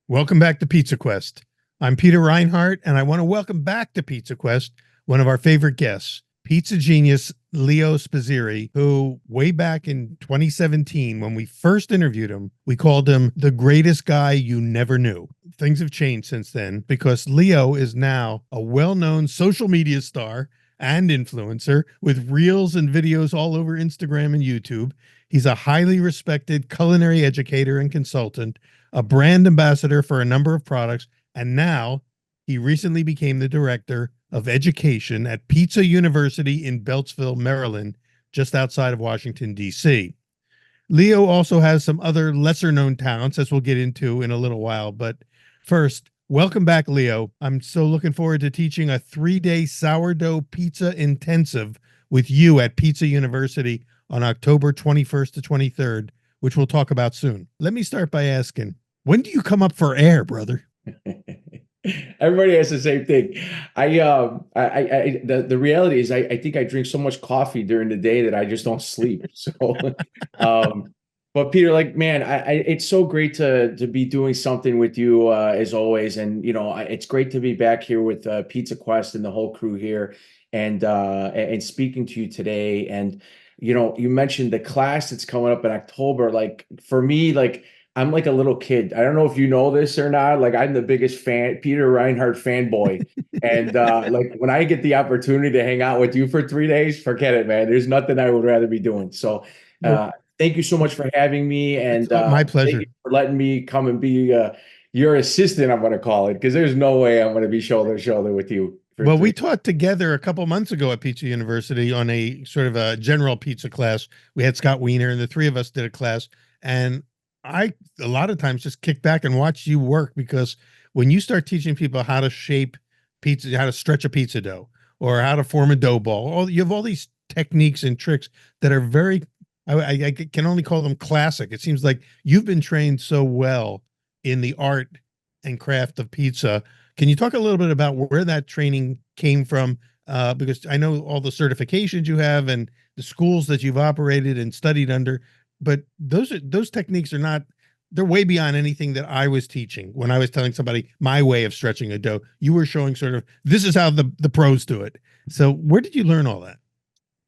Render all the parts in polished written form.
Welcome back to Pizza Quest. I'm Peter Reinhardt, and I want to welcome back to Pizza Quest one of our favorite guests, pizza genius Leo Spizzirri, who way back in 2017, when we first interviewed him, we called him the greatest guy you never knew. Things have changed since then because Leo is now a well-known social media star and influencer with reels and videos all over Instagram and YouTube. He's a highly respected culinary educator and consultant, a brand ambassador for a number of products, and now he recently became the director of education at Pizza University in Beltsville, Maryland, just outside of Washington, D.C. Leo also has some other lesser known talents, as we'll get into in a little while. But first, welcome back, Leo. I'm so looking forward to teaching a 3-day sourdough pizza intensive with you at Pizza University on October 21st to 23rd, which we'll talk about soon. Let me start by asking, when do you come up for air, brother? Everybody has the same thing. The reality is, I think I drink so much coffee during the day that I just don't sleep. So, um, but Peter, like, man, it's so great to be doing something with you as always, and it's great to be back here with Pizza Quest and the whole crew here, and speaking to you today. And you mentioned the class that's coming up in October. Like for me, like, I'm like a little kid. I don't know if you know this or not. Like I'm the biggest fan, Peter Reinhardt fanboy. And like when I get the opportunity to hang out with you for 3 days, forget it, man. There's nothing I would rather be doing. So Well, thank you so much for having me. it's And my thank you pleasure. for letting me come and be your assistant, I'm going to call it, because there's no way I'm going to be shoulder to shoulder with you for Well, we three. taught together a couple months ago at Pizza University on a sort of a general pizza class. We had Scott Wiener, and the three of us did a class. And I, a lot of times, just kick back and watch you work because when you start teaching people how to shape pizza, how to stretch a pizza dough, or how to form a dough ball, you have all these techniques and tricks that are very, I can only call them classic. It seems like you've been trained so well in the art and craft of pizza. Can you talk a little bit about where that training came from? Because I know all the certifications you have and the schools that you've operated and studied under, but those techniques are not, they're way beyond anything that I was teaching when I was telling somebody my way of stretching a dough. You were showing sort of this is how the pros do it. So where did you learn all that?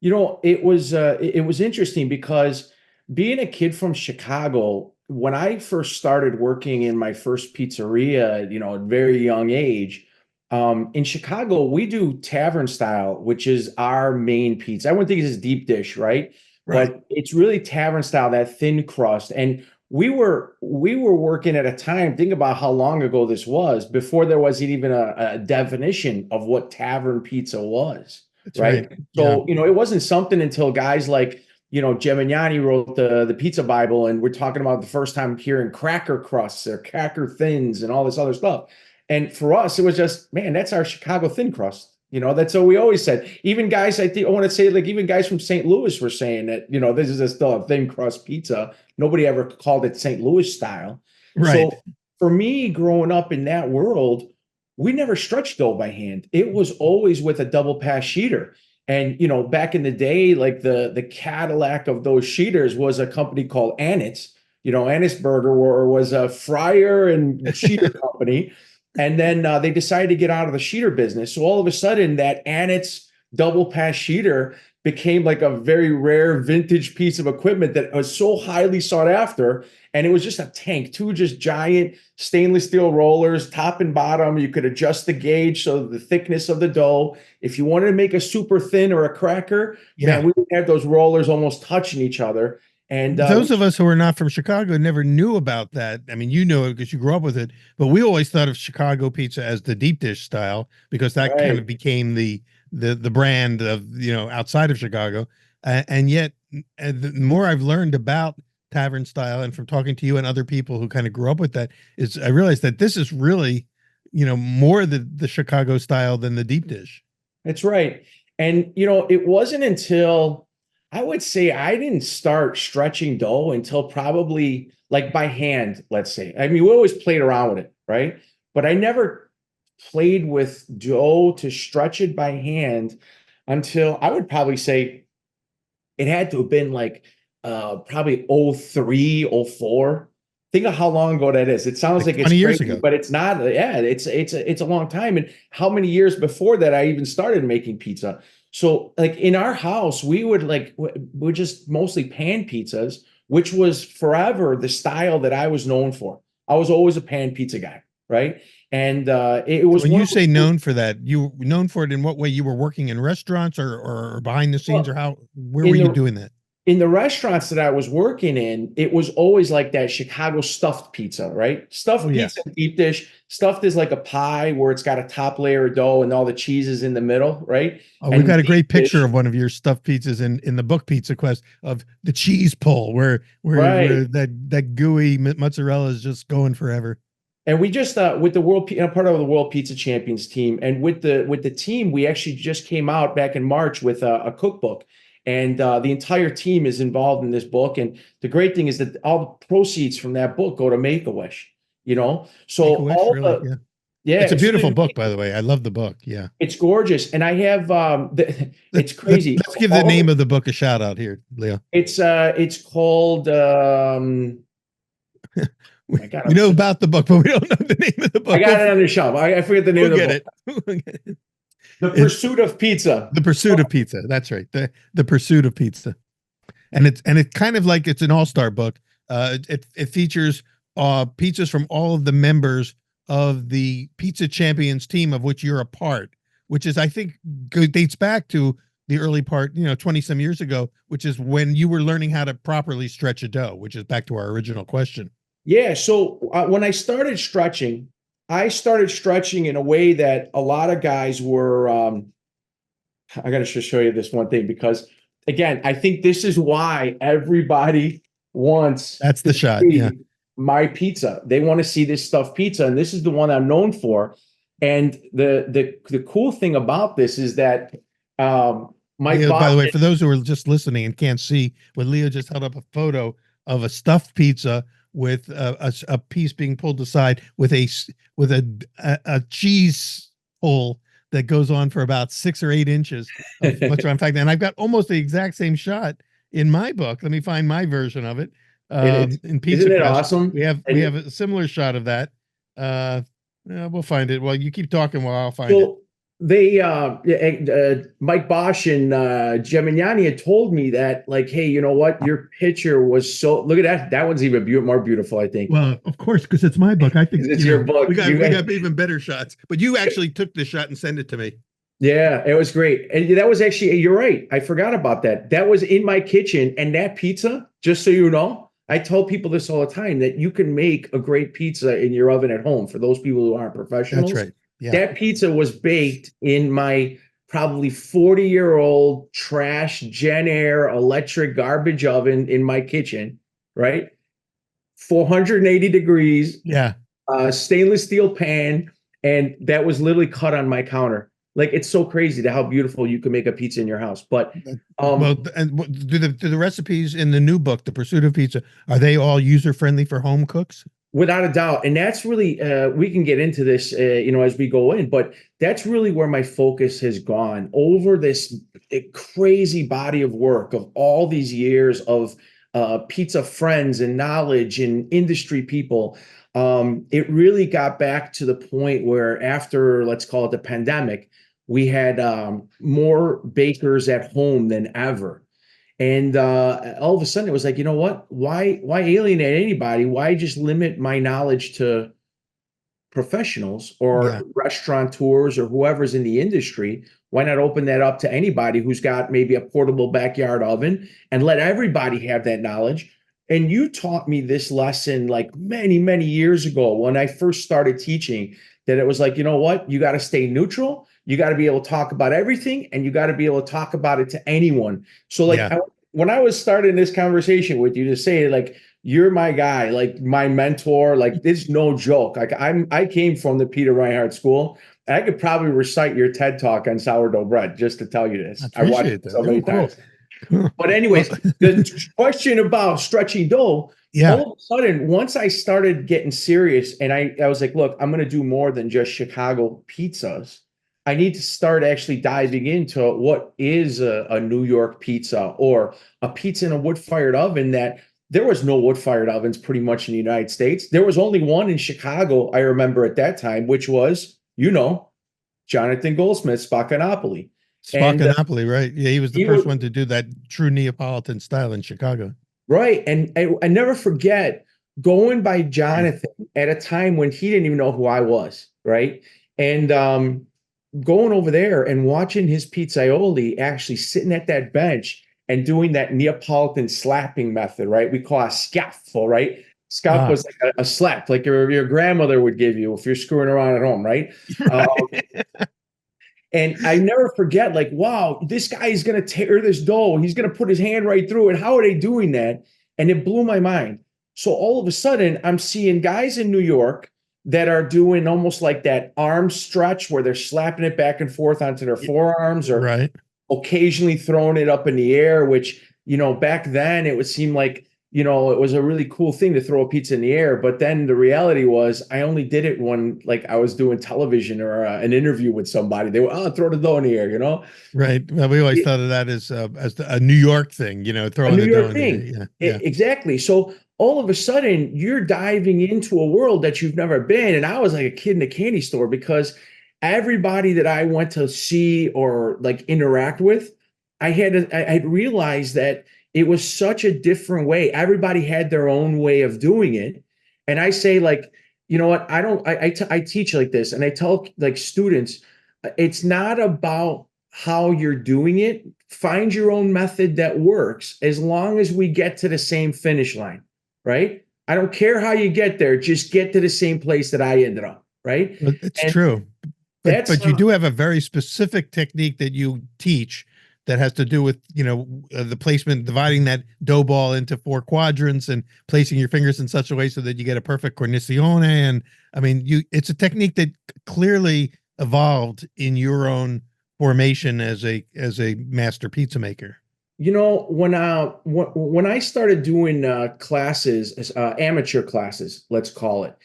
It was interesting because being a kid from Chicago, when I first started working in my first pizzeria, at a very young age, in Chicago, we do tavern style, which is our main pizza. I wouldn't think it's deep dish, right? Right. But it's really tavern style, that thin crust. And we were working at a time, think about how long ago this was, before there wasn't even a definition of what tavern pizza was, That's right. right? Yeah. So, it wasn't something until guys like, Gemignani wrote the Pizza Bible, and we're talking about the first time hearing cracker crusts or cracker thins and all this other stuff. And for us, it was just, man, that's our Chicago thin crust. That's what we always said. Even guys, I think I want to say, like, even guys from St. Louis were saying that, this is still a thin crust pizza. Nobody ever called it St. Louis style. Right. So for me, growing up in that world, we never stretched dough by hand. It was always with a double pass sheeter. And back in the day, like the Cadillac of those sheeters was a company called Annitz. Annitz Burger was a fryer and sheeter company. And then they decided to get out of the sheeter business. So all of a sudden, that Annitz double pass sheeter became like a very rare vintage piece of equipment that was so highly sought after. And it was just a tank, two just giant stainless steel rollers, top and bottom. You could adjust the gauge, so the thickness of the dough. If you wanted to make a super thin or a cracker, Yeah. man, we would have those rollers almost touching each other. And Those of us who are not from Chicago never knew about that. I mean, you know it because you grew up with it, but we always thought of Chicago pizza as the deep dish style because that kind of right. became the brand of outside of Chicago. And yet, the more I've learned about tavern style and from talking to you and other people who kind of grew up with that, is I realized that this is really more the Chicago style than the deep dish. That's right. And it wasn't until I would say I didn't start stretching dough until probably like by hand, let's say. I mean, we always played around with it, right? But I never played with dough to stretch it by hand until I would probably say it had to have been like probably 03, 04. think of how long ago that is. It sounds Like like it's 20 years crazy, ago. but it's not. Yeah, it's a long time. And how many years before that I even started making pizza? So like in our house, we would we just mostly pan pizzas, which was forever the style that I was known for. I was always a pan pizza guy, right? And it And was when one you of say those. known for that, you were known for it in what way? You were working in restaurants or behind the scenes, or Well, how, where were in you the doing that? in the restaurants that I was working in, it was always like that Chicago stuffed pizza, right? Oh Stuffed yeah. pizza, deep dish. Stuffed is like a pie where it's got a top layer of dough and all the cheese is in the middle, right? Oh, we've And got a deep great picture dish, of one of your stuffed pizzas in the book Pizza Quest of the cheese pull where right? that gooey mozzarella is just going forever. And we just with the part of the World Pizza Champions team, and with the team, we actually just came out back in March with a cookbook, and the entire team is involved in this book. And the great thing is that all the proceeds from that book go to Make a Wish. Make a So wish, all really? the Yeah. It's yeah, a so beautiful book, by the way. I love the book. Yeah. it's gorgeous, and I have it's crazy. Let's give the All name the, of the book a shout out here, Leo. it's called We, my God, we know about the book, but we don't know the name of the I book. got it on the shelf. I forget the name We'll of the get book. it. The It's Pursuit of Pizza. The Pursuit of Pizza. That's right. The Pursuit of Pizza. And it's kind of like it's an all-star book. It features pizzas from all of the members of the Pizza Champions team of which you're a part, which is, I think, dates back to the early part, 20 some years ago, which is when you were learning how to properly stretch a dough, which is back to our original question. Yeah. So when I started stretching in a way that a lot of guys were. I got to just show you this one thing because, again, I think this is why everybody wants That's the to shot. Yeah. see my pizza. They want to see this stuffed pizza, and this is the one I'm known for. And the cool thing about this is that Mike Leo, by the way, Boston. for those who are just listening and can't see, what Leo just held up a photo of a stuffed pizza with a piece being pulled aside with a cheese pull that goes on for about 6 or 8 inches of mozzarella. In fact, and I've got almost the exact same shot in my book. Let me find my version of it. It is, In Pizza isn't it Quest, awesome? we have a similar shot of that. We'll find it. Well, you keep talking while I'll find it. So they Mike Bosch and Gemignani had told me that, like, hey, you know what? Your picture was so, look at that. That one's even more beautiful, I think. Well, of course, because it's my book. I think It's your book. we got You we guys, got even better shots. But you actually took the shot and sent it to me. yeah, it was great. And that was actually, you're right. I forgot about that. That was in my kitchen. And that pizza, just so you know, I tell people this all the time, that you can make a great pizza in your oven at home for those people who aren't That's professionals. right. Yeah. That pizza was baked in my probably 40-year-old trash Gen Air electric garbage oven in my kitchen, right? 480 degrees, Yeah. stainless steel pan, and that was literally cut on my counter. Like, it's so crazy to how beautiful you can make a pizza in your house. But Well, and do the recipes in the new book, The Pursuit of Pizza, are they all user friendly for home cooks? without a doubt, and that's really we can get into this, as we go in, but that's really where my focus has gone over this crazy body of work of all these years of pizza friends and knowledge and industry people. It really got back to the point where after, let's call it the pandemic, we had more bakers at home than ever. And all of a sudden, it was like, you know what? Why alienate anybody? Why just limit my knowledge to professionals or Yeah. restaurateurs or whoever's in the industry? Why not open that up to anybody who's got maybe a portable backyard oven and let everybody have that knowledge? And you taught me this lesson like many, many years ago when I first started teaching, that it was like, you know what? You got to stay neutral. You got to be able to talk about everything, and you got to be able to talk about it to anyone. So like Yeah. when I was starting this conversation with you, to say like, you're my guy, like my mentor, like it's no joke. Like I came from the Peter Reinhardt school. And I could probably recite your TED talk on sourdough bread just to tell you I this. I watched appreciate it that. so Oh, many cool. times. Cool. But Well, anyways, the question about stretching dough, yeah. all of a sudden, once I started getting serious, and I was like, look, I'm going to do more than just Chicago pizzas. I need to start actually diving into what is a New York pizza, or a pizza in a wood-fired oven that there was no wood-fired ovens pretty much in the United States. There was only one in Chicago, I remember at that time, which was, Jonathan Goldsmith, Spaccanapoli. And Spaccanapoli, right? Yeah, he was the he first was one to do that true Neapolitan style in Chicago. right. And I never forget going by Jonathan at a time when he didn't even know who I was, right? And going over there and watching his pizzaioli actually sitting at that bench and doing that Neapolitan slapping method, right? We call it schiaffo, right? Schiaffo was like a slap, like your grandmother would give you if you're screwing around at home, right? Right. And I never forget, like, wow, this guy is going to tear this dough. He's going to put his hand right through it. How are they doing that? And it blew my mind. So all of a sudden, I'm seeing guys in New York that are doing almost like that arm stretch where they're slapping it back and forth onto their forearms or Right. occasionally throwing it up in the air, which, back then it would seem like, it was a really cool thing to throw a pizza in the air. But then the reality was I only did it when like I was doing television or an interview with somebody. They were, throw the dough in the air, Right. Well, we always thought of that as a New York thing, a throwing New the dough York in the air. thing. Yeah. Yeah. Exactly. So all of a sudden you're diving into a world that you've never been. And I was like a kid in a candy store because everybody that I went to see or like interact with, I had realized that it was such a different way. Everybody had their own way of doing it. And I say, like, you know what? I teach like this, and I tell like students, it's not about how you're doing it. Find your own method that works as long as we get to the same finish line, right? I don't care how you get there, just get to the same place that I ended up, right? But it's And true. But you that's do have a very specific technique that you teach that has to do with, the placement, dividing that dough ball into 4 quadrants and placing your fingers in such a way so that you get a perfect cornicione. And I mean, it's a technique that clearly evolved in your own formation as a master pizza maker. When I started doing classes, amateur classes, let's call it,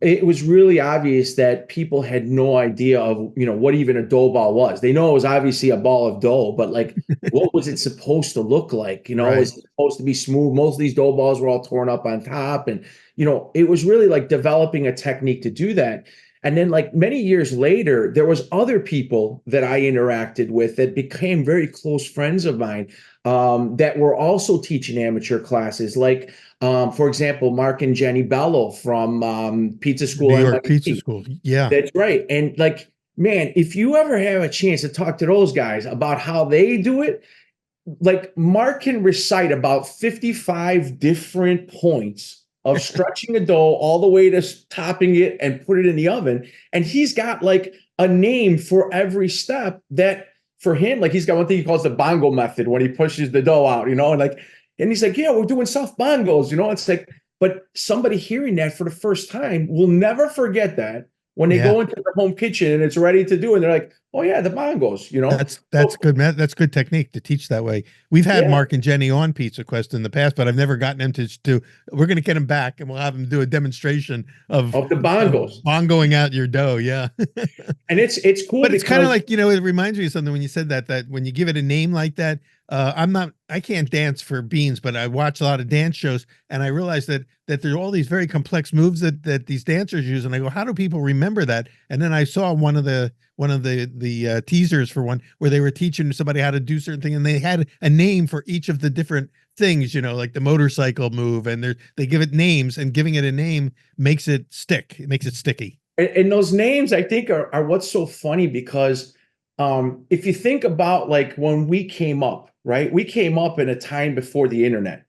it was really obvious that people had no idea of what even a dough ball was. They know it was obviously a ball of dough, but like, what was it supposed to look like? Right. Was it supposed to be smooth? Most of these dough balls were all torn up on top, and it was really like developing a technique to do that. And then like many years later, there was other people that I interacted with that became very close friends of mine that were also teaching amateur classes. Like, for example, Mark and Jenny Bello from Pizza School. New York Pizza School. Yeah. That's right. And like, man, if you ever have a chance to talk to those guys about how they do it, like Mark can recite about 55 different points of stretching a dough all the way to topping it and put it in the oven. And he's got like a name for every step that for him, like he's got one thing he calls the bongo method when he pushes the dough out, and he's like, yeah, we're doing soft bongos, it's like, but somebody hearing that for the first time will never forget that when they go into their home kitchen and it's ready to do, and they're like, oh yeah, the bongos, That's good, man. That's good technique to teach that way. We've had Mark and Jenny on Pizza Quest in the past, but I've never gotten them to do. We're going to get them back, and we'll have them do a demonstration of the bongos, bongoing out your dough. Yeah, and it's cool, but it's kind of like it reminds me of something when you said that when you give it a name like that. I can't dance for beans, but I watch a lot of dance shows, and I realize that there are all these very complex moves that these dancers use, and I go, how do people remember that? And then I saw one of the teasers for one where they were teaching somebody how to do certain thing, and they had a name for each of the different things, like the motorcycle move, and they give it names, and giving it a name makes it stick. It makes it sticky. And those names, I think, are what's so funny because if you think about like when we came up, right? We came up in a time before the internet.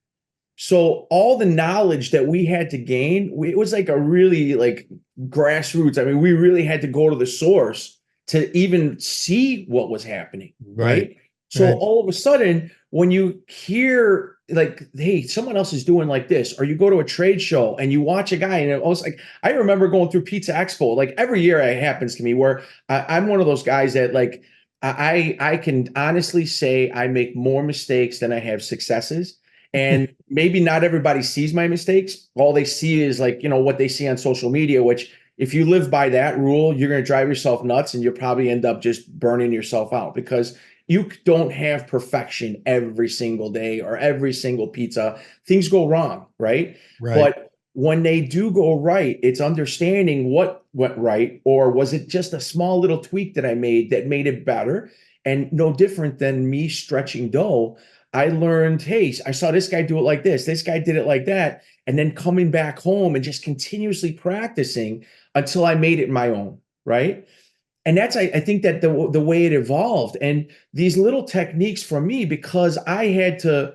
So all the knowledge that we had to gain, it was like a really like grassroots. I mean, we really had to go to the source to even see what was happening, right? So all of a sudden, when you hear like, hey, someone else is doing like this, or you go to a trade show and you watch a guy, and it was like, I remember going through Pizza Expo, like every year it happens to me where I'm one of those guys that like, I can honestly say I make more mistakes than I have successes. And maybe not everybody sees my mistakes. All they see is like, what they see on social media, which if you live by that rule, you're going to drive yourself nuts and you'll probably end up just burning yourself out because you don't have perfection every single day or every single pizza. Things go wrong, right? Right. But when they do go right, it's understanding what went right, or was it just a small little tweak that I made that made it better? And no different than me stretching dough. I learned, hey, I saw this guy do it like this guy did it like that, and then coming back home and just continuously practicing until I made it my own, right? And that's I think that the way it evolved, and these little techniques for me, because I had to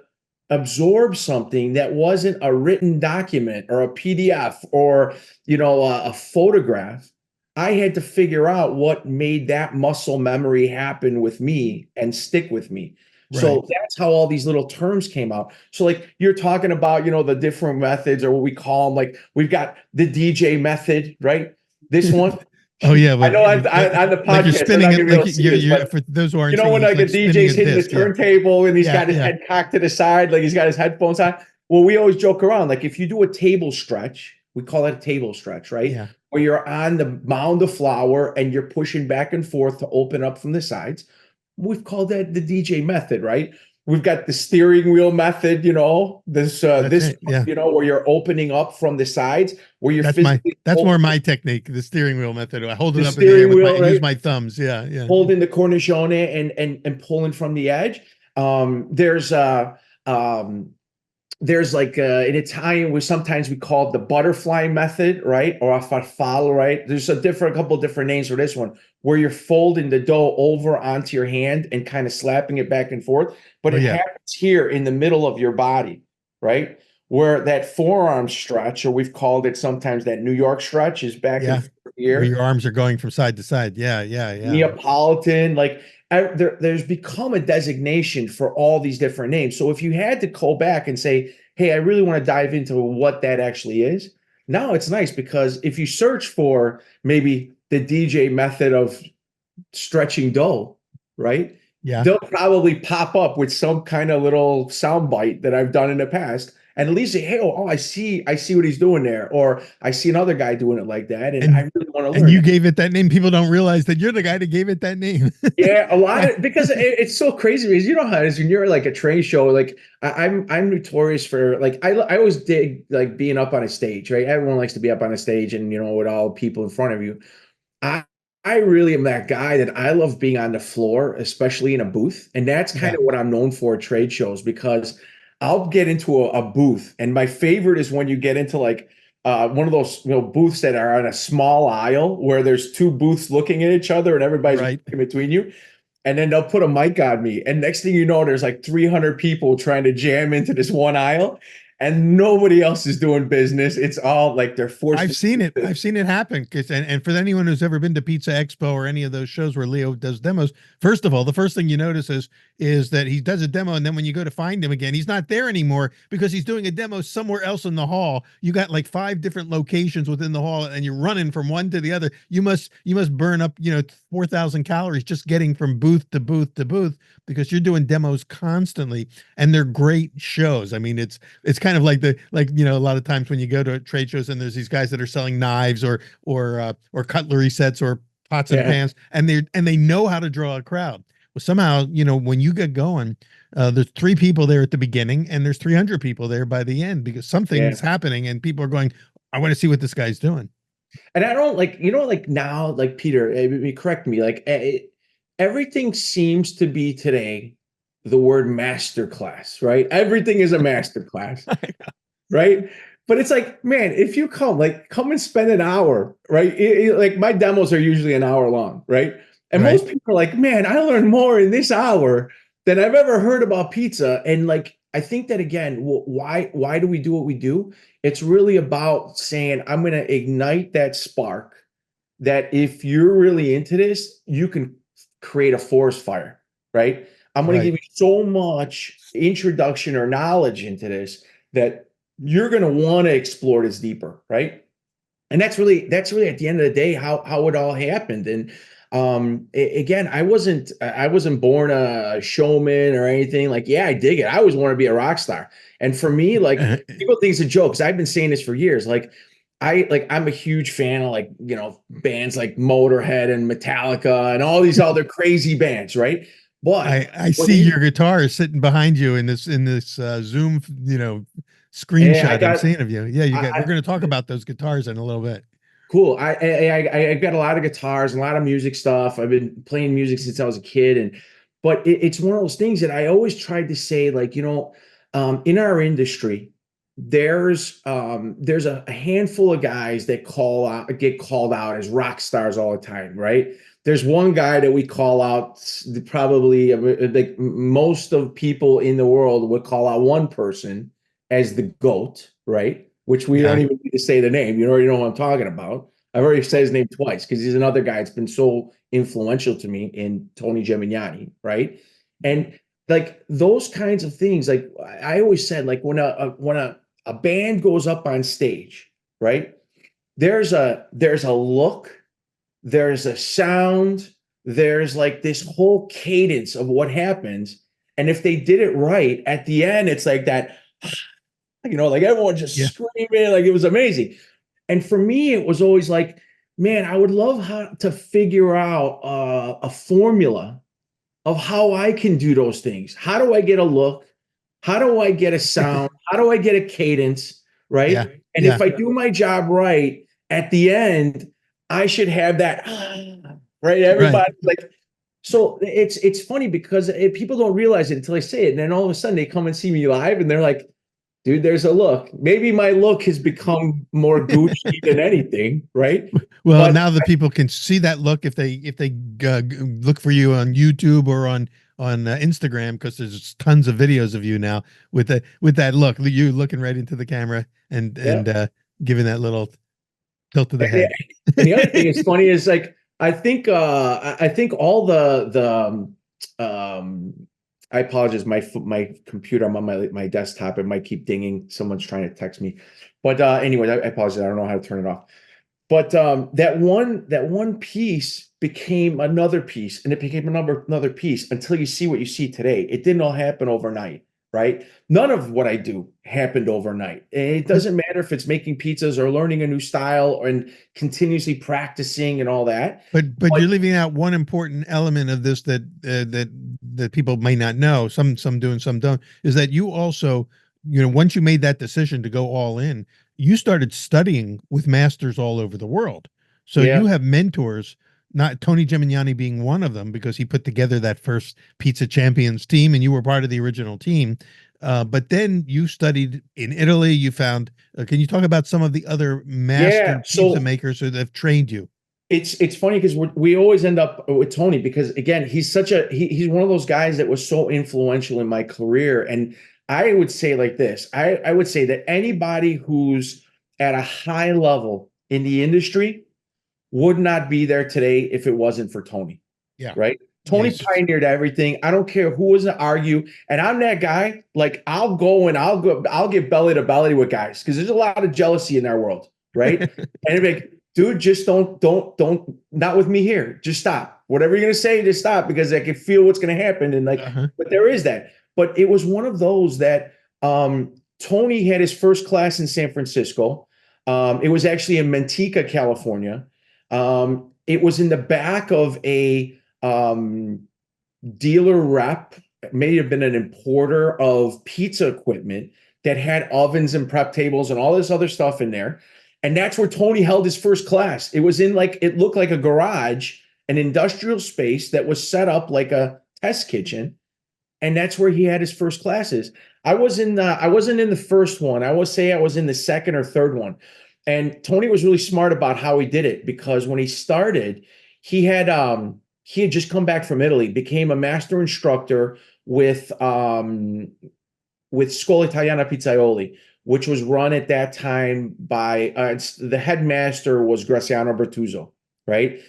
absorb something that wasn't a written document or a PDF or a photograph. I had to figure out what made that muscle memory happen with me and stick with me. Right. So that's how all these little terms came out. So like you're talking about, the different methods, or what we call them. Like we've got the DJ method, right? This one. Oh yeah, I but know on the like you're podcast, they're spinning not it gonna be like able to see this, you're but for those who aren't when seeing, it's like a like spinning DJ's a hitting the disc. Yeah. turntable and he's Yeah. got his Yeah. head cocked to the side, like he's got his headphones on. Well, we always joke around, like if you do a table stretch, we call it a table stretch, right? Yeah. Where you're on the mound of flour and you're pushing back and forth to open up from the sides. We've called that the DJ method, right? We've got the steering wheel method, That's it. Yeah. where you're opening up from the sides, where you're That's my physically that's more my technique, the steering wheel method. I hold the it up in the air steering with wheel, use right? my thumbs. Yeah. Yeah. Holding the cornicione and pulling from the edge. There's um, there's like in Italian, sometimes we call it the butterfly method, right? Or a farfalla, right? There's a couple different names for this one, where you're folding the dough over onto your hand and kind of slapping it back and forth. But Oh it yeah. happens here in the middle of your body, right? Where that forearm stretch, or we've called it sometimes that New York stretch, is back and Yeah. forth Where here. your arms are going from side to side. Yeah. Yeah. Yeah. Neapolitan, like there's become a designation for all these different names. So if you had to go back and say, hey, I really want to dive into what that actually is, now it's nice, because if you search for maybe the DJ method of stretching dough, right? Yeah. They'll probably pop up with some kind of little sound bite that I've done in the past. And at least say, hey, I see what he's doing there, or I see another guy doing it like that, and I really want to And learn you that. gave it that name. People don't realize that you're the guy that gave it that name. Yeah, a lot of, because it's so crazy, because you know how it is when you're like a trade show. Like I'm notorious for, like I always dig like being up on a stage, right? Everyone likes to be up on a stage and with all people in front of you. I I really am that guy that I love being on the floor, especially in a booth, and that's kind Yeah. of what I'm known for at trade shows, because I'll get into a booth, and my favorite is when you get into like one of those booths that are on a small aisle where there's two booths looking at each other and everybody's Right. in between you. And then they'll put a mic on me. And next thing you know, there's like 300 people trying to jam into this one aisle, and nobody else is doing business. It's all like they're forced. I've seen it. I've seen it happen. And for anyone who's ever been to Pizza Expo or any of those shows where Leo does demos, first of all, the first thing you notice is that he does a demo, and then when you go to find him again, he's not there anymore because he's doing a demo somewhere else in the hall. You got like 5 different locations within the hall, and you're running from one to the other. You must burn up 4,000 calories just getting from booth to booth to booth, because you're doing demos constantly, and they're great shows. I mean, it's kind of like a lot of times when you go to trade shows and there's these guys that are selling knives or cutlery sets or pots and pans, and they know how to draw a crowd. Well, somehow, when you get going, there's 3 people there at the beginning and there's 300 people there by the end, because something's happening and people are going, I want to see what this guy's doing. And I don't like now, like Peter, correct me, like everything seems to be today the word masterclass, right? Everything is a masterclass, right? But it's like, man, if you come and spend an hour, right? Like my demos are usually an hour long, right? And Right. most people are like, man, I learned more in this hour than I've ever heard about pizza. And like, I think that again, why do we do what we do? It's really about saying, I'm going to ignite that spark that if you're really into this, you can create a forest fire, right? I'm going to Right. give you so much introduction or knowledge into this that you're going to want to explore this deeper, right? And that's really at the end of the day how it all happened. And again, I wasn't born a showman or anything. Like, yeah, I dig it. I always want to be a rock star. And for me, like, people think it's a joke, because I've been saying this for years. Like, I'm a huge fan of bands like Motorhead and Metallica and all these other crazy bands, right? But I when see your guitar is sitting behind you in this Zoom, I screenshot I'm got seeing of you. Yeah, you got. We're I going to talk about those guitars in a little bit. cool. I've got a lot of guitars and a lot of music stuff. I've been playing music since I was a kid, and but it's one of those things that I always tried to say, like, in our industry, there's a handful of guys that get called out as rock stars all the time, right? There's one guy that we call out, probably like most of people in the world would call out one person as the GOAT, right? Which we don't Yeah. even need to say the name. You already know what I'm talking about. I've already said his name twice because he's another guy that's been so influential to me in Tony Gemignani, right? And like those kinds of things, like I always said, like when a band goes up on stage, right? There's a look, there's a sound, there's like this whole cadence of what happens. And if they did it right at the end, it's like that, like everyone just Yeah. screaming, like it was amazing. And for me, it was always like, man, I would love to figure out a formula of how I can do those things. How do I get a look? How do I get a sound? How do I get a cadence? Yeah. Right. And Yeah. if I do my job right at the end, I should have that, right? Right. Everybody like, so it's funny because people don't realize it until I say it. And then all of a sudden they come and see me live and they're like, dude, there's a look. Maybe my look has become more Gucci than anything, right? Well, But now the people can see that look if they look for you on YouTube or on Instagram, because there's tons of videos of you now with that look, you looking right into the camera yeah. and giving that little tilt to the Yeah. head. And the other thing is funny is like I think all I apologize, my computer, I'm on my desktop, it might keep dinging. Someone's trying to text me. But anyway, I apologize. I don't know how to turn it off. But that one piece became another piece, and it became another piece until you see what you see today. It didn't all happen overnight, right? None of what I do happened overnight. And it doesn't matter if it's making pizzas or learning a new style and continuously practicing and all that. But But you're leaving out one important element of this that people may not know. Some do and some don't. Is that you also, once you made that decision to go all in, you started studying with masters all over the world. So yeah, you have mentors, not Tony Gemignani being one of them, because he put together that first Pizza Champions team, and you were part of the original team. But then you studied in Italy. You found. Can you talk about some of the other yeah. master pizza So makers who have trained you? it's funny because we always end up with Tony because again he's one of those guys that was so influential in my career. And I would say like this, I would say that anybody who's at a high level in the industry would not be there today if it wasn't for Tony, Yeah. right? Yeah, Tony he's just pioneered everything. I don't care who was to argue, and I'm that guy. Like I'll get belly to belly with guys because there's a lot of jealousy in our world, right? And it'd be like, dude, just don't, not with me here. Just stop. Whatever you're gonna say, just stop because I can feel what's gonna happen. And like, uh-huh. but there is that. But it was one of those that Tony had his first class in San Francisco. It was actually in Manteca, California. It was in the back of a dealer rep, may have been an importer of pizza equipment that had ovens and prep tables and all this other stuff in there. And that's where Tony held his first class. It was in like, it looked like a garage, an industrial space that was set up like a test kitchen. And that's where he had his first classes. I wasn't in the first one. I would say I was in the second or third one. And Tony was really smart about how he did it because when he started, he had just come back from Italy, became a master instructor with Scuola Italiana Pizzaioli, which was run at that time by the headmaster was Graziano Bertuzzo, right?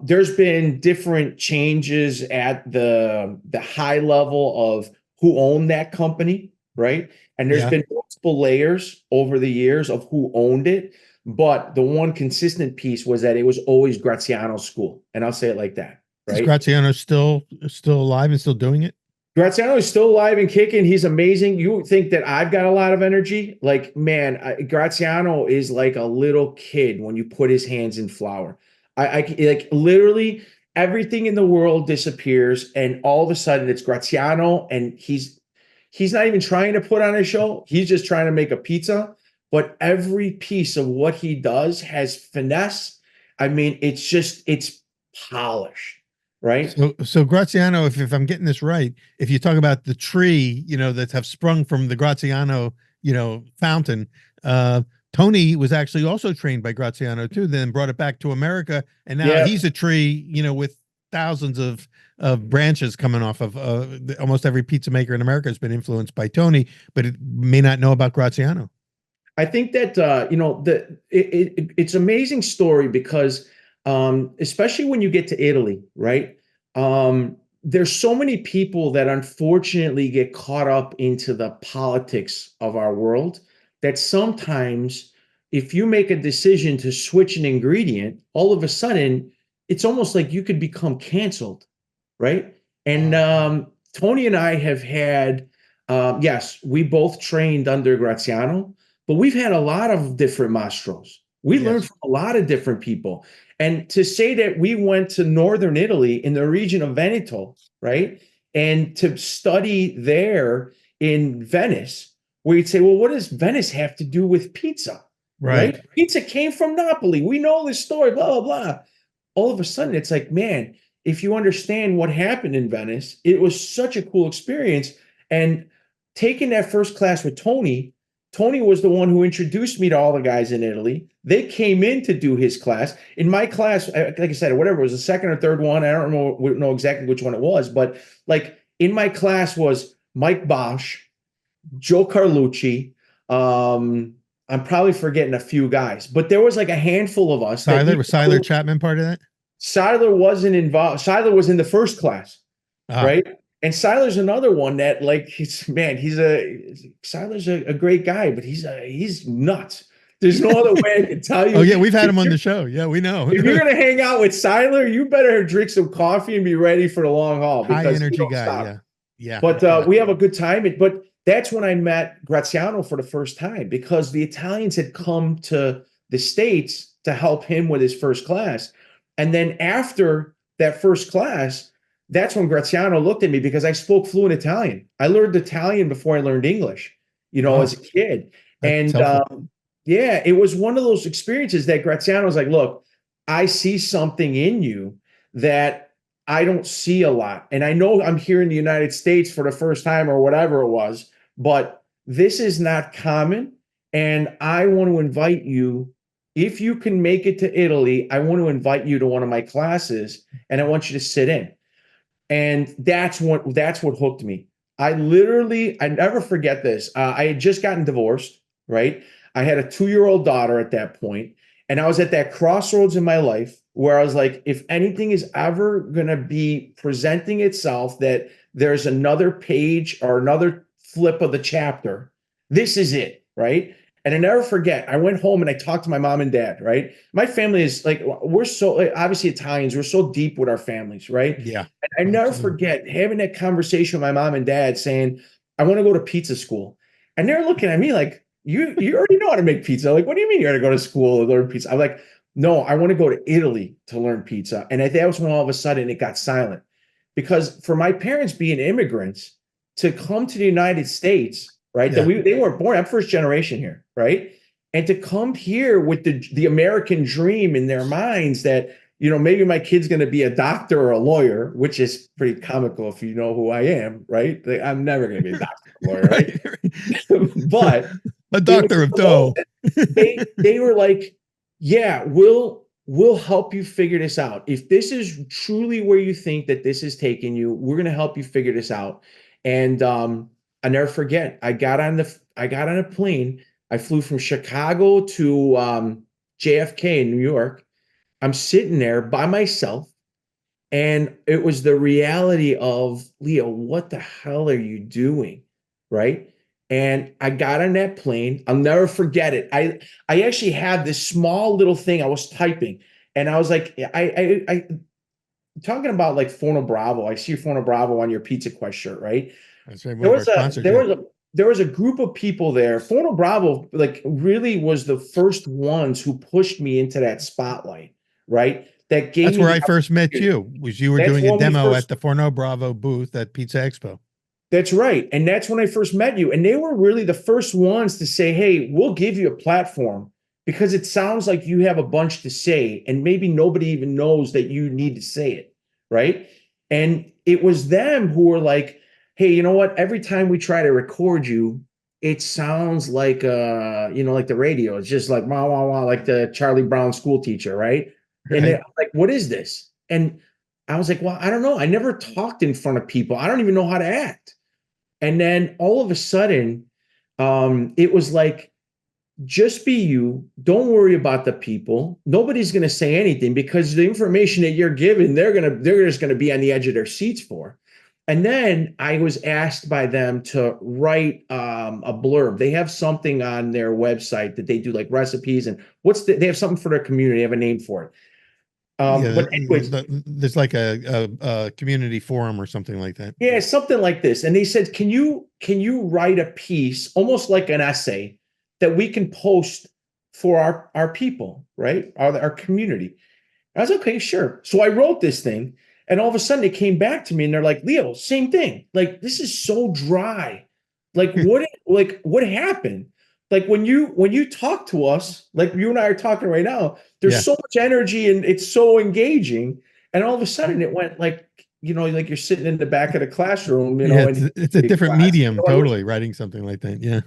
There's been different changes at the high level of who owned that company, right? And there's Yeah. been multiple layers over the years of who owned it. But the one consistent piece was that it was always Graziano's school. And I'll say it like that, Is right? Graziano still alive and still doing it? Graziano is still alive and kicking. He's amazing. You think that I've got a lot of energy? Like, man, Graziano is like a little kid when you put his hands in flour. I like literally everything in the world disappears, and all of a sudden it's Graziano, and he's not even trying to put on a show. He's just trying to make a pizza. But every piece of what he does has finesse. I mean, it's polished, right? So Graziano, if I'm getting this right, if you talk about the tree, that have sprung from the Graziano, fountain, Tony was actually also trained by Graziano too, then brought it back to America, and now Yeah. he's a tree, with thousands of branches coming off of almost every pizza maker in America has been influenced by Tony, but it may not know about Graziano. I think that it's amazing story because especially when you get to Italy, right? There's so many people that unfortunately get caught up into the politics of our world that sometimes if you make a decision to switch an ingredient, all of a sudden it's almost like you could become canceled, right? And Tony and I have had, yes, we both trained under Graziano, but we've had a lot of different maestros. We learned from a lot of different people. And to say that we went to northern Italy in the region of Veneto, right? And to study there in Venice, where you'd say, well, what does Venice have to do with pizza? Right? Pizza came from Napoli. We know this story, blah, blah, blah. All of a sudden, it's like, man, if you understand what happened in Venice, it was such a cool experience. And taking that first class with Tony was the one who introduced me to all the guys in Italy. They came in to do his class. In my class, like I said, whatever, it was the second or third one. I don't know exactly which one it was, but like in my class was Mike Bosch, Joe Carlucci. I'm probably forgetting a few guys, but there was like a handful of us. Siler Chapman part of that? Siler wasn't involved. Siler was in the first class, right? And Siler's another one that, like, Siler's a great guy, but he's nuts. There's no other way I can tell you. Oh yeah, we've had him on the show. Yeah, we know. If you're gonna hang out with Siler, you better drink some coffee and be ready for the long haul. High energy guy. Stop. Yeah. But we have a good time. But that's when I met Graziano for the first time, because the Italians had come to the States to help him with his first class. And then after that first class, that's when Graziano looked at me, because I spoke fluent Italian. I learned Italian before I learned English, as a kid. And yeah, it was one of those experiences that Graziano was like, look, I see something in you that I don't see a lot. And I know I'm here in the United States for the first time or whatever it was, but this is not common. And I want to invite you, if you can make it to Italy, I want to invite you to one of my classes, and I want you to sit in. And that's what hooked me. I never forget this. I had just gotten divorced, right? I had a 2-year-old daughter at that point, and I was at that crossroads in my life where I was like, if anything is ever going to be presenting itself that there's another page or another flip of the chapter, this is it, right? And I never forget, I went home and I talked to my mom and dad, right? My family is like, we're so, obviously Italians, we're so deep with our families, right? Yeah. And I never forget having that conversation with my mom and dad saying, I want to go to pizza school. And they're looking at me like, you already know how to make pizza. Like, what do you mean you're going to go to school and learn pizza? I'm like, no, I want to go to Italy to learn pizza. And that was when all of a sudden it got silent. Because for my parents being immigrants, to come to the United States, right? Yeah. That they weren't born. I'm first generation here, right? And to come here with the American dream in their minds that, maybe my kid's going to be a doctor or a lawyer, which is pretty comical if you know who I am, right? Like, I'm never going to be a doctor or a lawyer, right? But a doctor of dough. they were like, yeah, we'll help you figure this out. If this is truly where you think that this is taking you, we're going to help you figure this out. And I never forget, I got on a plane. I flew from Chicago to JFK in New York. I'm sitting there by myself, and it was the reality of, Leo, what the hell are you doing? Right? And I got on that plane. I'll never forget it. I actually had this small little thing I was typing, and I was like, I talking about like Forno Bravo. I see Forno Bravo on your Pizza Quest shirt, right? That's right. There was a group of people there. Forno Bravo, like, really was the first ones who pushed me into that spotlight, right? that gave That's me where the I first met opportunity. you. Was you were That's doing a when we demo at first the Forno Bravo booth at Pizza Expo. That's right. And that's when I first met you. And they were really the first ones to say, hey, we'll give you a platform because it sounds like you have a bunch to say, and maybe nobody even knows that you need to say it. Right. And it was them who were like, hey, you know what? Every time we try to record you, it sounds like like the radio. It's just like wah wah wah, like the Charlie Brown school teacher, right? And Right. they're like, what is this? And I was like, well, I don't know. I never talked in front of people. I don't even know how to act. And then all of a sudden, it was like, just be you. Don't worry about the people. Nobody's going to say anything because the information that you're giving, they're just going to be on the edge of their seats for. And then I was asked by them to write a blurb. They have something on their website that they do like recipes and they have something for their community. They have a name for it. Yeah, But anyways, there's like a community forum or something like that. yeah, something like this. And they said, can you write a piece, almost like an essay, that we can post for our people, right? Our community. I was okay, sure. So I wrote this thing, and all of a sudden they came back to me and they're like, Leo, same thing. Like, this is so dry. Like what happened? Like when you talk to us, like you and I are talking right now, there's Yeah. so much energy and it's so engaging. And all of a sudden it went like, like you're sitting in the back of the classroom, Yeah, in it's a a different class. medium, totally, writing something like that. Yeah.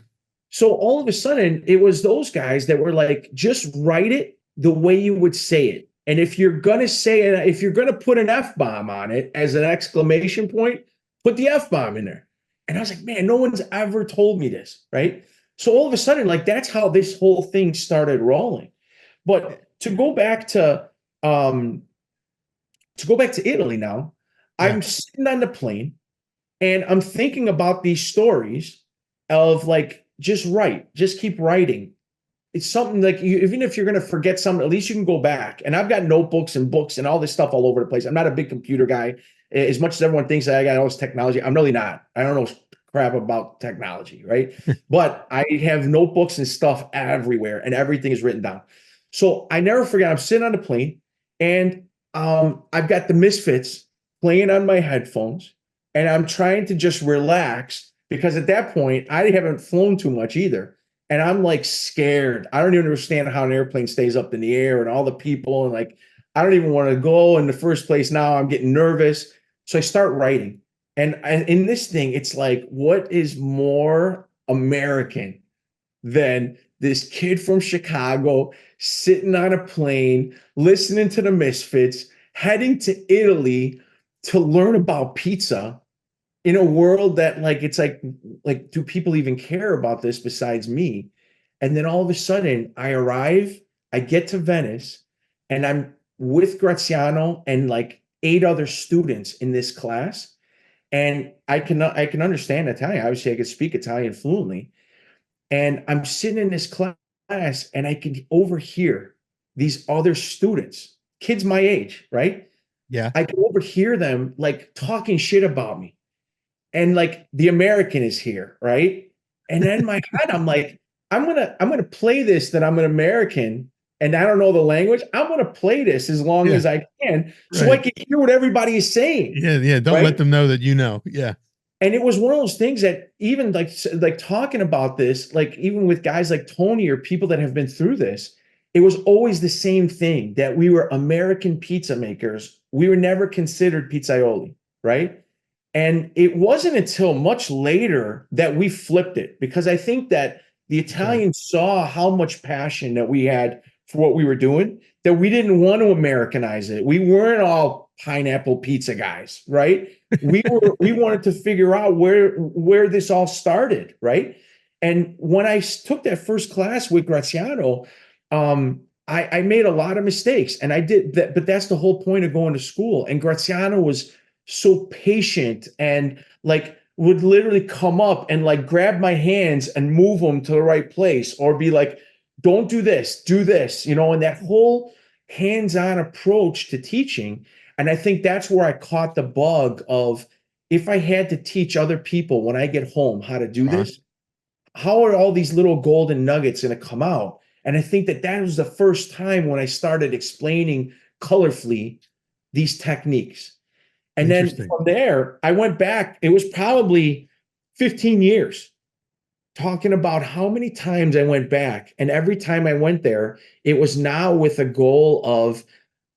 So all of a sudden, it was those guys that were like, just write it the way you would say it. And if you're gonna say it, if you're gonna put an F bomb on it as an exclamation point, put the F bomb in there. And I was like, man, no one's ever told me this, right? So all of a sudden, like that's how this whole thing started rolling. But um to go back to Italy now, Yeah. I'm sitting on the plane and I'm thinking about these stories of like, just keep writing. It's something like even if you're going to forget something, at least you can go back. And I've got notebooks and books and all this stuff all over the place. I'm not a big computer guy. As much as everyone thinks that I got all this technology, I'm really not. I don't know crap about technology, right? But I have notebooks and stuff everywhere, and everything is written down. So I never forget. I'm sitting on the plane, and I've got the Misfits playing on my headphones, and I'm trying to just relax because at that point I haven't flown too much either. And I'm like scared. I don't even understand how an airplane stays up in the air and all the people. And like, I don't even want to go in the first place now. I'm getting nervous. So I start writing. And in this thing, it's like, what is more American than this kid from Chicago sitting on a plane, listening to the Misfits, heading to Italy to learn about pizza in a world that like it's like do people even care about this besides me? And then all of a sudden I arrive, I get to Venice, and I'm with Graziano and like 8 other students in this class, and I can understand Italian. Obviously I could speak Italian fluently, and I'm sitting in this class and I can overhear these other students, kids my age, right? Yeah. I can overhear them like talking shit about me, and like the American is here, right? And then in my head, I'm like, I'm gonna play this that I'm an American and I don't know the language. I'm gonna play this as long Yeah. as I can so I Right. can hear what everybody is saying, Yeah. Yeah. Don't let right? them know that you know. Yeah. And it was one of those things that even like talking about this, like even with guys like Tony or people that have been through this, it was always the same thing that we were American pizza makers. We were never considered pizzaioli, right? And it wasn't until much later that we flipped it because I think that the Right. Italians saw how much passion that we had for what we were doing that we didn't want to Americanize it. We weren't all pineapple pizza guys, right? We wanted to figure out where this all started, right? And when I took that first class with Graziano, I made a lot of mistakes, and I did that. But that's the whole point of going to school. And Graziano was so patient and like would literally come up and like grab my hands and move them to the right place, or be like, don't do this, do this, and that whole hands-on approach to teaching. And I think that's where I caught the bug of, if I had to teach other people when I get home how to do Uh-huh. this, how are all these little golden nuggets going to come out? And I think that was the first time when I started explaining colorfully these techniques. And then Interesting. from there, I went back. It was probably 15 years talking about how many times I went back. And every time I went there, it was now with a goal of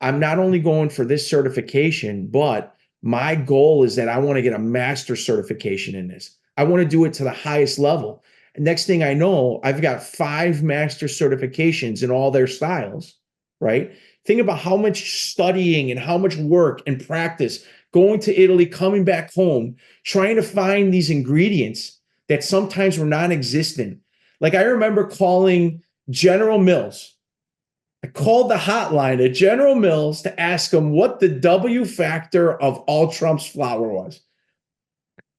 I'm not only going for this certification, but my goal is that I want to get a master certification in this. I want to do it to the highest level. And next thing I know, I've got 5 master certifications in all their styles, right? Think about how much studying and how much work and practice going to Italy, coming back home, trying to find these ingredients that sometimes were non-existent. Like I remember calling General Mills. I called the hotline at General Mills to ask them what the W factor of All Trump's flour was.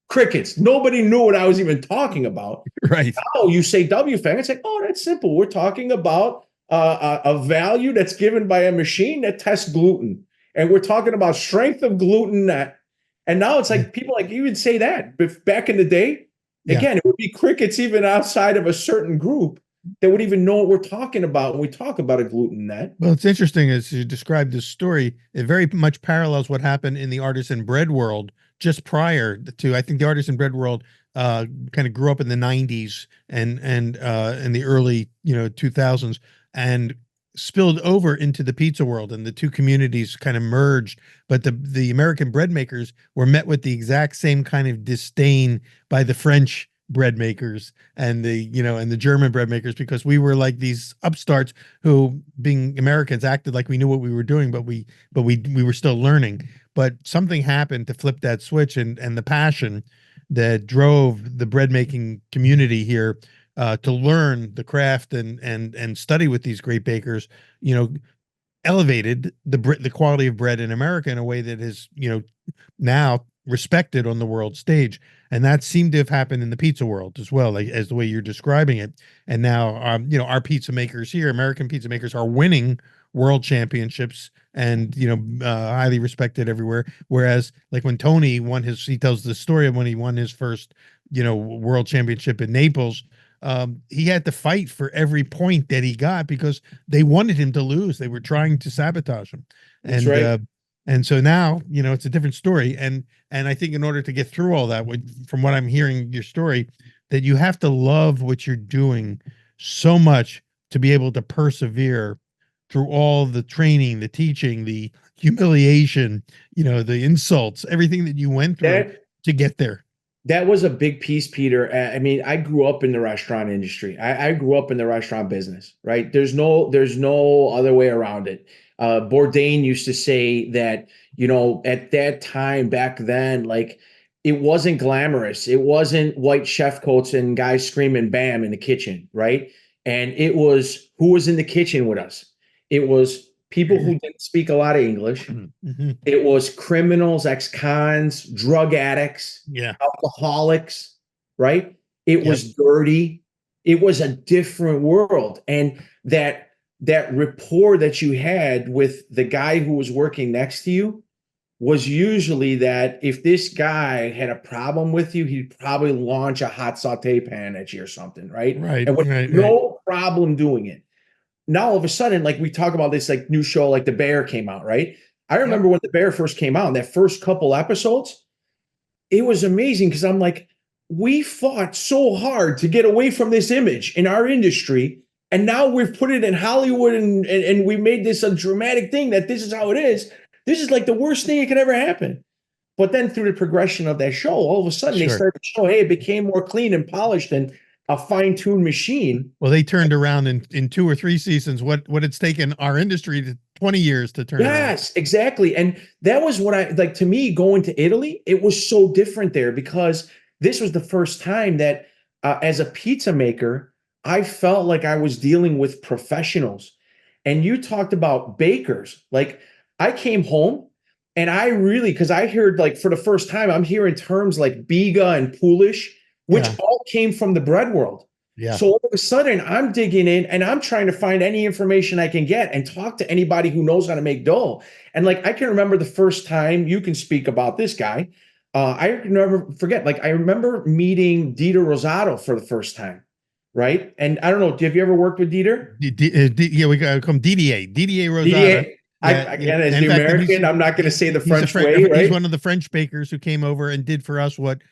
Crickets. Nobody knew what I was even talking about. Right. Oh, you say W factor. It's like, oh, that's simple. We're talking about a value that's given by a machine that tests gluten. And we're talking about strength of gluten net. And now it's like people like you would say that. But back in the day, again, it would be crickets even outside of a certain group that would even know what we're talking about when we talk about a gluten net. Well, it's interesting as you described this story, it very much parallels what happened in the artisan bread world just prior to, I think the artisan bread world kind of grew up in the 90s and in the early, 2000s and spilled over into the pizza world, and the two communities kind of merged. But the American bread makers were met with the exact same kind of disdain by the French bread makers and the German bread makers, because we were like these upstarts who, being Americans, acted like we knew what we were doing, but we were still learning. But something happened to flip that switch, and the passion that drove the bread making community here to learn the craft and study with these great bakers, elevated the quality of bread in America in a way that is, now respected on the world stage. And that seemed to have happened in the pizza world as well, like as the way you're describing it. And now, our pizza makers here, American pizza makers, are winning world championships and, highly respected everywhere. Whereas like when Tony he tells the story of when he won his first, world championship in Naples, he had to fight for every point that he got because they wanted him to lose. They were trying to sabotage him. That's And, right. and so now, it's a different story. And I think in order to get through all that, from what I'm hearing your story, that you have to love what you're doing so much to be able to persevere through all the training, the teaching, the humiliation, the insults, everything that you went through to get there. That was a big piece, Peter. I mean, I grew up in the restaurant industry. I grew up in the restaurant business, right? There's no other way around it. Bourdain used to say that, at that time back then, like it wasn't glamorous. It wasn't white chef coats and guys screaming bam in the kitchen, right? And it was who was in the kitchen with us. It was people who didn't speak a lot of English. Mm-hmm. It was criminals, ex-cons, drug addicts, Yeah, alcoholics, right? It yep. was dirty. It was a different world. And that rapport that you had with the guy who was working next to you was usually that if this guy had a problem with you, he'd probably launch a hot saute pan at you or something, right? Right, And with right. no problem doing it. Now all of a sudden, like we talk about this like new show, like The Bear came out, right? I remember when The Bear first came out, in that first couple episodes, it was amazing because I'm like, we fought so hard to get away from this image in our industry. And now we've put it in Hollywood and we made this a dramatic thing that this is how it is. This is like the worst thing that could ever happen. But then through the progression of that show, all of a sudden they started to show, hey, it became more clean and polished and a fine-tuned machine. Well, they turned around in 2 or 3 seasons what it's taken our industry to 20 years to turn around. Yes, exactly. And that was what I like. To me, going to Italy, it was so different there because this was the first time that as a pizza maker, I felt like I was dealing with professionals. And you talked about bakers. Like I came home and I really, because I heard like for the first time, I'm hearing terms like biga and poolish, which all came from the bread world. Yeah. So all of a sudden I'm digging in and I'm trying to find any information I can get and talk to anybody who knows how to make dough. And like, I can remember the first time, you can speak about this guy. I can never forget, like I remember meeting Dieter Rosato for the first time. Right. And I don't know, have you ever worked with Dieter? Yeah, we got to come DDA Rosado. Again, as In the fact, American, I'm not going to say the he's French way, he's right? one of the French bakers who came over and did for us what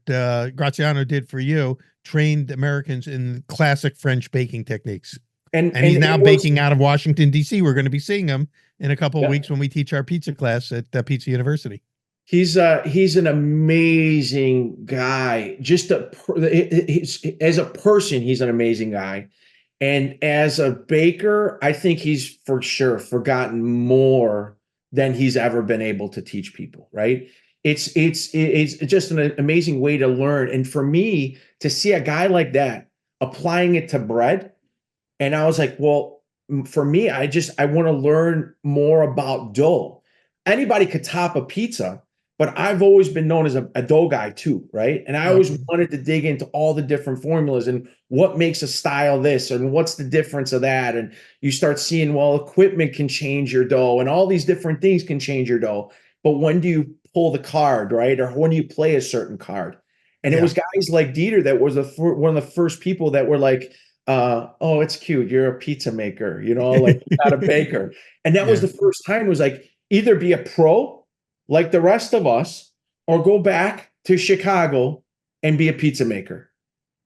Graziano did for you, trained Americans in classic French baking techniques. And he's And now it was, baking out of Washington, D.C. We're going to be seeing him in a couple of yeah, weeks when we teach our pizza class at Pizza University. he's an amazing guy. As a person, he's an amazing guy. And as a baker, I think he's for sure forgotten more than he's ever been able to teach people, right? It's just an amazing way to learn. And for me to see a guy like that applying it to bread, and I was like, well, for me, I want to learn more about dough. Anybody could top a pizza, but I've always been known as a dough guy too, right? And I Yep. always wanted to dig into all the different formulas and what makes a style this and what's the difference of that. And you start seeing, well, equipment can change your dough and all these different things can change your dough. But when do you pull the card, right? Or when do you play a certain card? And it Yeah. was guys like Dieter that was one of the first people that were like, oh, it's cute. You're a pizza maker, like you're not a baker. And that was Yeah. the first time. It was like either be a pro like the rest of us, or go back to Chicago and be a pizza maker.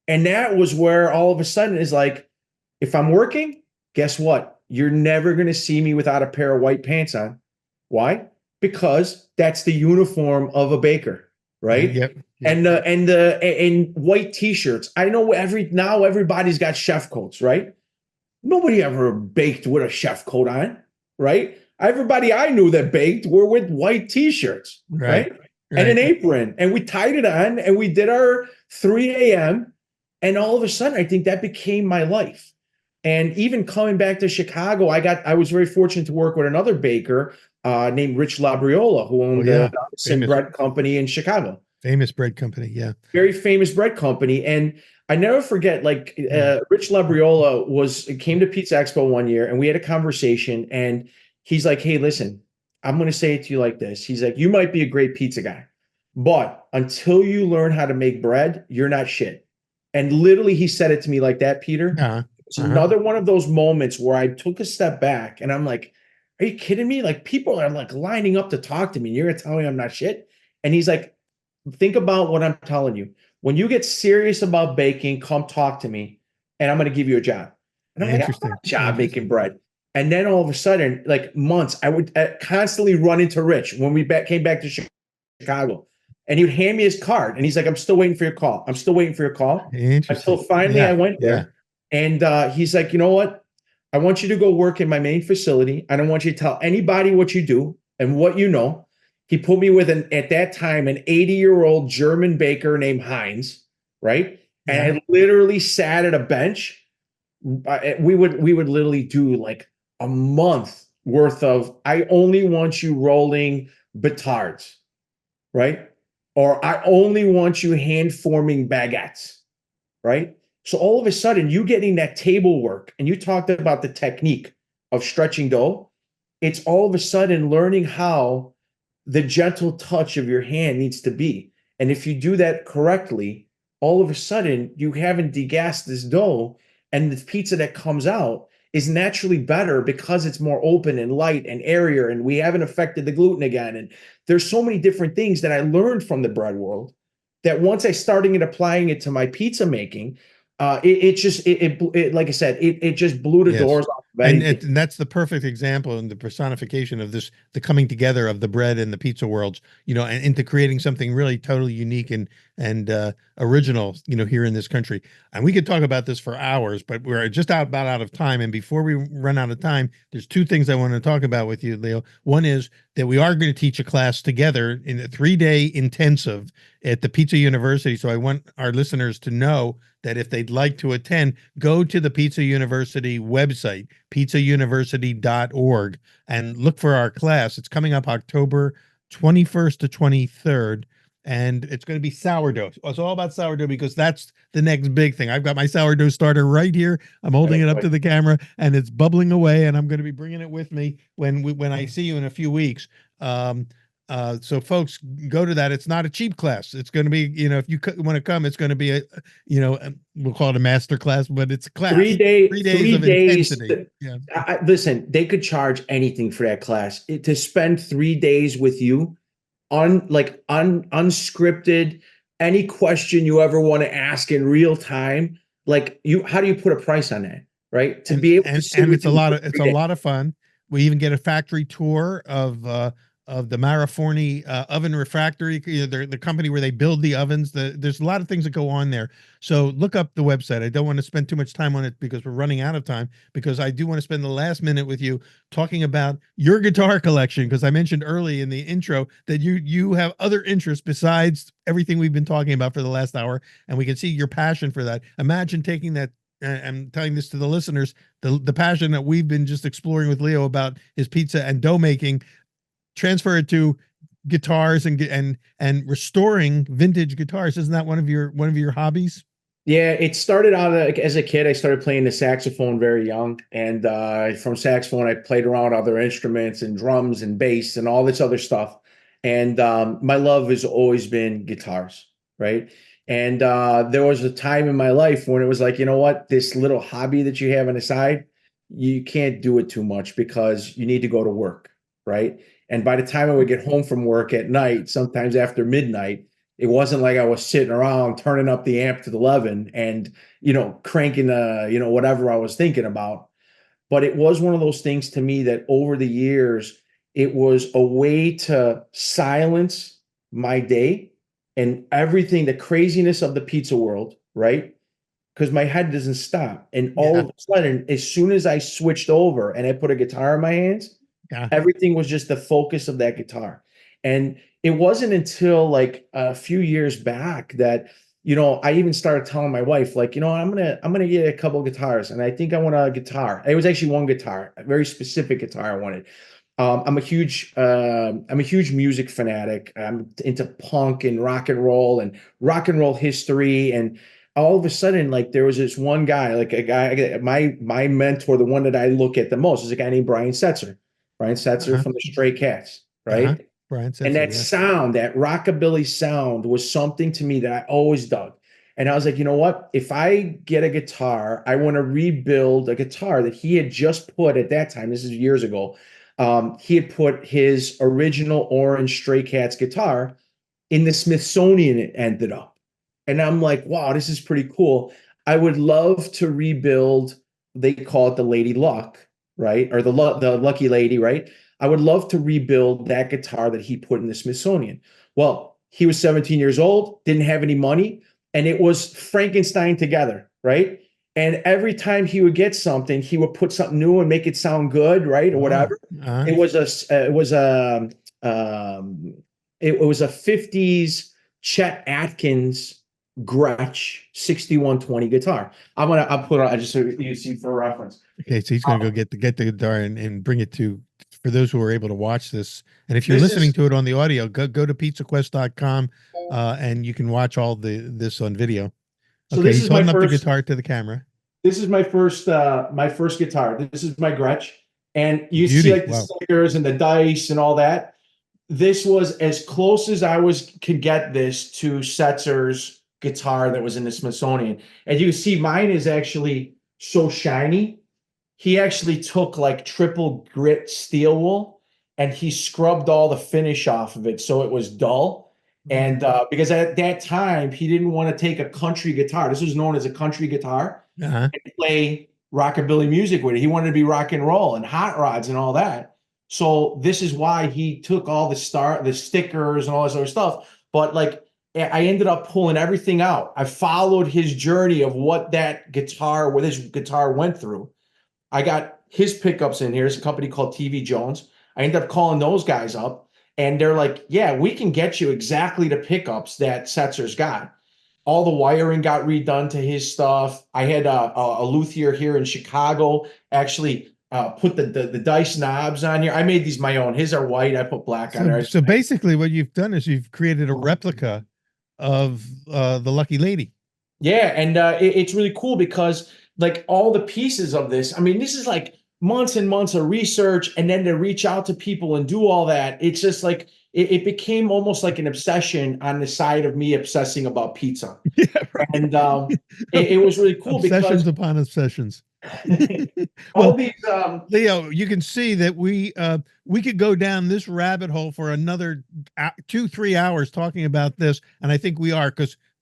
And that was where all of a sudden is like, if I'm working, guess what? You're never going to see me without a pair of white pants on. Why? Because that's the uniform of a baker, right? Yep. And white t-shirts. I know now everybody's got chef coats, right? Nobody ever baked with a chef coat on, right? Everybody I knew that baked were with white t-shirts, right? And an apron. And we tied it on and we did our 3 a.m. And all of a sudden, I think that became my life. And even coming back to Chicago, I was very fortunate to work with another baker named Rich Labriola, who owned the Dobson Bread Company in Chicago. Famous bread company, yeah. Very famous bread company. And I never forget, like Rich Labriola came to Pizza Expo one year and we had a conversation and he's like, hey, listen, I'm going to say it to you like this. He's like, you might be a great pizza guy, but until you learn how to make bread, you're not shit. And literally he said it to me like that, Peter. It's another one of those moments where I took a step back and I'm like, are you kidding me? Like people are like lining up to talk to me. And you're going to tell me I'm not shit. And he's like, think about what I'm telling you. When you get serious about baking, come talk to me and I'm going to give you a job. And I'm like, I don't want a job making bread. And then all of a sudden, like months, I would constantly run into Rich when we came back to Chicago. And he would hand me his card. And he's like, I'm still waiting for your call. I'm still waiting for your call. Until finally I went there. And he's like, you know what? I want you to go work in my main facility. I don't want you to tell anybody what you do and what you know. He put me with at that time, an 80-year-old German baker named Heinz, right? And I literally sat at a bench. We would literally do like a month worth of, I only want you rolling batards, right? Or I only want you hand forming baguettes, right? So all of a sudden, you getting that table work, and you talked about the technique of stretching dough. It's all of a sudden learning how the gentle touch of your hand needs to be. And if you do that correctly, all of a sudden you haven't degassed this dough, and the pizza that comes out is naturally better because it's more open and light and airier, and we haven't affected the gluten again. And there's so many different things that I learned from the bread world that once I started applying it to my pizza making, it like I said, it just blew the doors off of anything. And that's the perfect example and the personification of this, the coming together of the bread and the pizza worlds, and into creating something really totally unique and original, here in this country. And we could talk about this for hours, but we're just about out of time. And before we run out of time, there's two things I want to talk about with you, Leo. One is that we are going to teach a class together in a 3-day intensive at the Pizza University. So I want our listeners to know that if they'd like to attend, go to the Pizza University website, pizzauniversity.org, and look for our class. It's coming up October 21st to 23rd, and it's going to be sourdough. It's all about sourdough because that's the next big thing. I've got my sourdough starter right here. I'm holding it up to the camera, and it's bubbling away, and I'm going to be bringing it with me when I see you in a few weeks. So folks, go to that. It's not a cheap class. It's going to be, if you want to come, it's going to be we'll call it a master class, but it's a class. 3 days Three of days. intensity. Yeah. Listen, they could charge anything for that class. To spend 3 days with you, unscripted, any question you ever want to ask in real time. Like how do you put a price on that? Right. To and be able to and sit and with it's a you lot for of it's three a days. lot of fun. We even get a factory tour of the Mariforni oven refractory, the company where they build the ovens. There's a lot of things that go on there. So look up the website. I don't want to spend too much time on it because we're running out of time, because I do want to spend the last minute with you talking about your guitar collection, because I mentioned early in the intro that you have other interests besides everything we've been talking about for the last hour, and we can see your passion for that. Imagine taking that. I'm telling this to the listeners, the passion that we've been just exploring with Leo about his pizza and dough making, transfer it to guitars and restoring vintage guitars. Isn't that one of your hobbies? Yeah, it started out as a kid. I started playing the saxophone very young, and from saxophone, I played around other instruments and drums and bass and all this other stuff. And my love has always been guitars, right? And there was a time in my life when it was like, you know what, this little hobby that you have on the side, you can't do it too much because you need to go to work, right? And by the time I would get home from work at night, sometimes after midnight, it wasn't like I was sitting around turning up the amp to the 11 and, cranking, whatever I was thinking about. But it was one of those things to me that over the years, it was a way to silence my day and everything, the craziness of the pizza world, right? Because my head doesn't stop. And all Yeah, of a sudden, as soon as I switched over and I put a guitar in my hands, yeah. everything was just the focus of that guitar. And it wasn't until like a few years back that, I even started telling my wife, like, I'm gonna get a couple of guitars, and I think I want a guitar. It was actually one guitar, a very specific guitar I wanted. I'm a huge music fanatic. I'm into punk and rock and roll history. And all of a sudden, like there was this one guy, like a guy, my mentor, the one that I look at the most is a guy named Brian Setzer. Brian Setzer Uh-huh. from the Stray Cats, Uh-huh. right? Brian And Setzer, that yeah. sound, that rockabilly sound was something to me that I always dug. And I was like, you know what? If I get a guitar, I want to rebuild a guitar that he had just put at that time. This is years ago. He had put his original orange Stray Cats guitar in the Smithsonian, it ended up. And I'm like, wow, this is pretty cool. I would love to rebuild, they call it the Lady Luck, right? Or the Lucky Lady, right? I would love to rebuild that guitar that he put in the Smithsonian. Well, he was 17 years old, didn't have any money, and it was Frankenstein together, right? And every time he would get something, he would put something new and make it sound good, right? Or Oh, whatever. uh-huh. Um, it was a 50s Chet Atkins Gretsch 6120 guitar. I'll put it on just so you see for reference. Okay, so he's going to go get the guitar and bring it to for those who are able to watch this. And if you're This listening is to it on the audio, go to pizzaquest.com and you can watch all this on video. so Okay, this he's is my holding up the first guitar to the camera. this is my first guitar. This is my Gretsch. And you see Beauty. like the Wow. stickers and the dice and all that. This was as close as I could get this to Setzer's guitar that was in the Smithsonian. And you can see mine is actually so shiny. He actually took like triple grit steel wool and he scrubbed all the finish off of it so it was dull. And because at that time he didn't want to take a country guitar. This was known as a country guitar Uh-huh. and play rockabilly music with it. He wanted to be rock and roll and hot rods and all that. So this is why he took all the stickers and all this other stuff. But like I ended up pulling everything out. I followed his journey of what this guitar went through. I got his pickups in here. It's a company called TV Jones. I ended up calling those guys up and they're like, yeah, we can get you exactly the pickups that Setzer's got. All the wiring got redone to his stuff. I had a luthier here in Chicago actually put the dice knobs on here. I made these my own. His are white. I put black on So there. so basically what you've done is you've created a replica of the Lucky Lady. Yeah, and it's really cool because like all the pieces of this, I mean, this is like months and months of research, and then to reach out to people and do all that. It's just like it became almost like an obsession on the side of me obsessing about pizza. Yeah, right. And it was really cool Obsessions because upon obsessions. all Well, these Leo, you can see that we could go down this rabbit hole for another 2 3 hours talking about this, and I think we are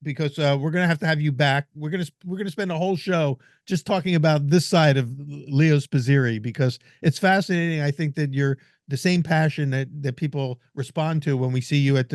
because we're gonna have you back. We're gonna spend a whole show just talking about this side of Leo Spizzirri because it's fascinating. I think that you're the same passion that people respond to when we see you at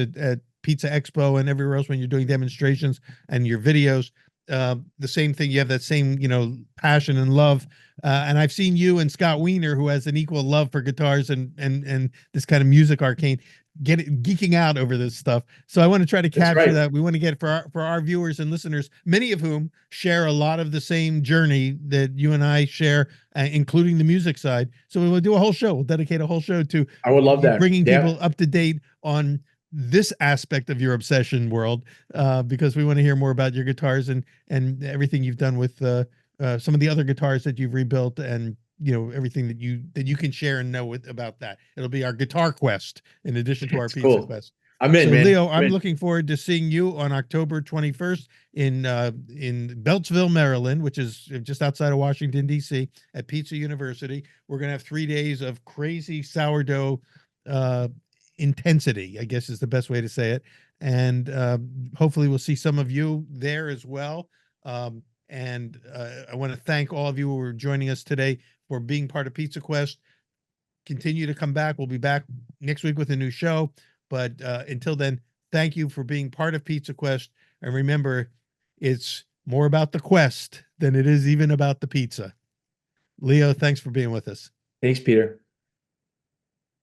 Pizza Expo and everywhere else when you're doing demonstrations and your videos. The same thing. You have that same passion and love. And I've seen you and Scott Wiener, who has an equal love for guitars and this kind of music arcane, geeking out over this stuff. So I want to try to That's capture right. that. We want to get for our viewers and listeners, many of whom share a lot of the same journey that you and I share, including the music side. So we will do a whole show. We'll dedicate a whole show to I would love you that. bringing Yeah, people up to date on this aspect of your obsession world, because we want to hear more about your guitars and everything you've done with some of the other guitars that you've rebuilt, and everything that you can share and know about that. It'll be our guitar quest in addition to our it's pizza cool. quest. I'm in, So man. Leo, I'm I'm in. looking forward to seeing you on October 21st in Beltsville, Maryland, which is just outside of Washington D.C. at Pizza University. We're gonna have 3 days of crazy sourdough uh, intensity, I guess is the best way to say it, and hopefully we'll see some of you there as well. And I want to thank all of you who are joining us today for being part of Pizza Quest. Continue to come back. We'll be back next week with a new show. But until then, thank you for being part of Pizza Quest. And remember, it's more about the quest than it is even about the pizza. Leo, thanks for being with us. Thanks, Peter.